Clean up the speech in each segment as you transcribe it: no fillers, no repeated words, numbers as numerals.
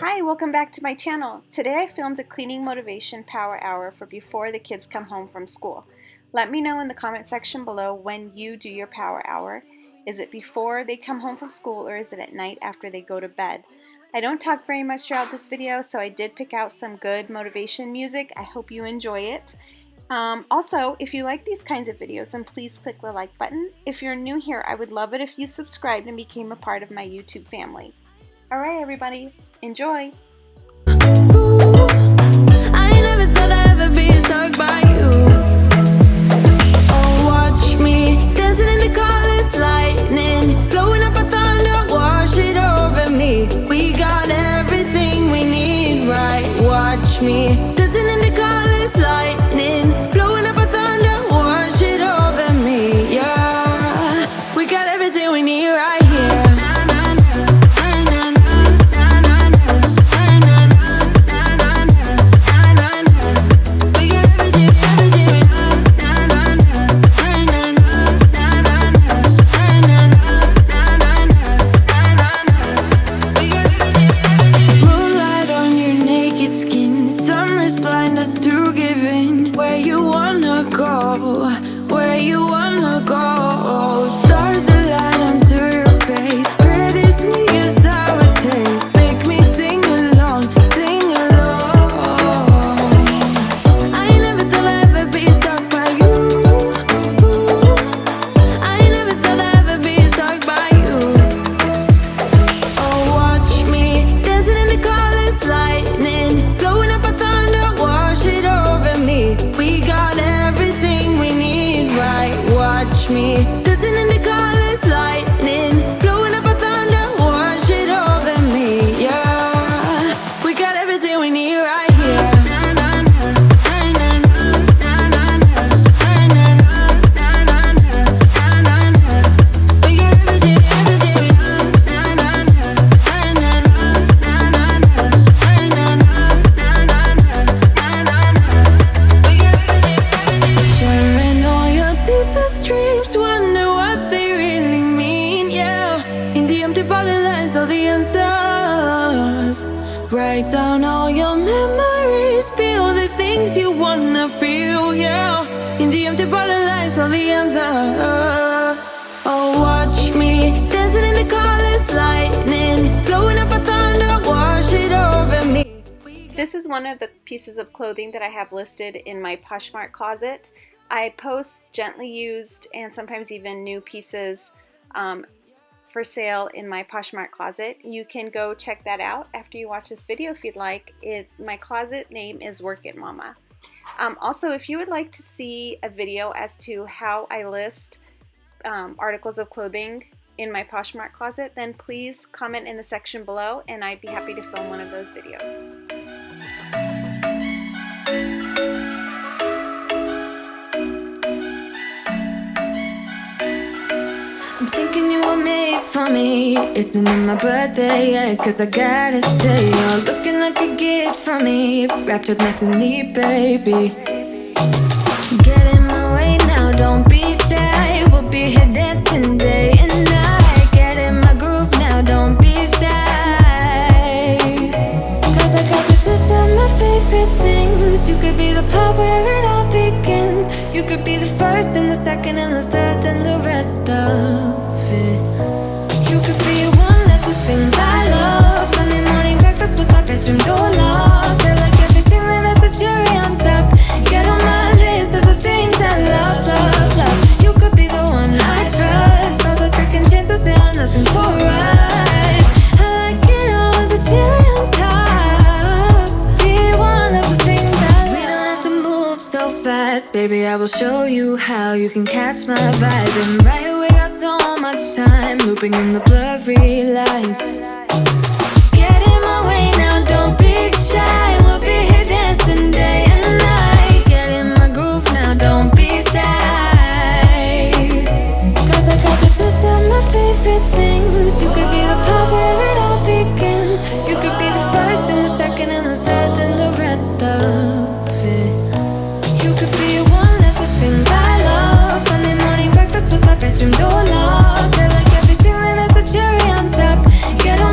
Hi, welcome back to my channel. Today I filmed a cleaning motivation power hour for before the kids come home from school. Let me know in the comment section below when you do your power hour. Is it before they come home from school or is it at night after they go to bed? I don't talk very much throughout this video, so I did pick out some good motivation music. I hope you enjoy it. Also, if you like these kinds of videos, then please click the like button. If you're new here, I would love it if you subscribed and became a part of my YouTube family. Alright everybody, enjoy! Ooh, I never thought I'd ever be stuck by you. Oh, watch me dancing in the colors, lightning blowing up a thunder, wash it over me. We got everything we need, right? Watch me dancing in the colors, lightning blowing up a thunder, wash it over me. Yeah, we got everything we need right here. Me dancing in the colors, lightning blowing up a thunder, wash it over me. Yeah, we got everything we need right here. Sharing all your deepest dreams, wonder what they really mean, yeah. In the empty bottle lies all the answers. Write down all your memories, feel the things you wanna feel, yeah. In the empty bottle lies all the answers. Oh, watch me dancing in the colors, lightning blowing up a thunder, wash it over me. This is one of the pieces of clothing that I have listed in my Poshmark Closet. I post gently used and sometimes even new pieces for sale in my Poshmark Closet. You can go check that out after you watch this video if you'd like. My closet name is Work It Mama. Also, if you would like to see a video as to how I list articles of clothing in my Poshmark Closet, then please comment in the section below and I'd be happy to film one of those videos. I'm thinking you were made for me. Isn't it my birthday yet? Cause I gotta say, you're looking like a gift for me, wrapped up nice and neat, baby. Get in my way now, don't be shy. We'll be here dancing day and night. Get in my groove now, don't be shy. Cause I got this list of my favorite things. You could be the part where it all begins. You could be the first and the second and the third and the rest of it. You could be one of the things I love. Sunday morning breakfast with my bedroom door locked. I like everything that has a cherry on top. Get on my list of the things I love, love, love. You could be the one I trust. All the second chances, they are nothing for us. I like it all with the cherry on top. Be one of the things I love. We don't have to move so fast, baby, I will show you how you can catch my vibe. And right away, got so much time, looping in the blurry lights. Get in my way now, don't be shy. We'll be here dancing day and night. Get in my groove now, don't be shy. Cause I got this list of my favorite things. You could be the part where it all begins. You could be the first and the second and the third and the rest of it. You could be one of the things I love. Sunday morning breakfast with my bedroom door locked. I like everything that has a cherry on top. Get on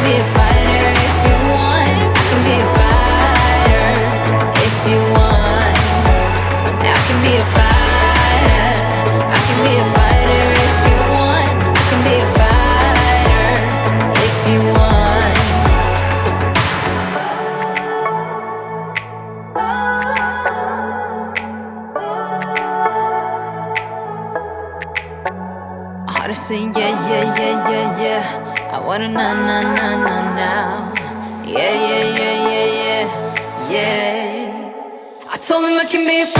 can be a fighter if you want. I can be a fighter if you want. I can be a fighter. I can be a fighter if you want. I can be a fighter if you want. Hard to say yeah, yeah, yeah, yeah, yeah. I wanna now. Yeah, yeah, yeah, yeah, yeah, yeah. I told him I can be a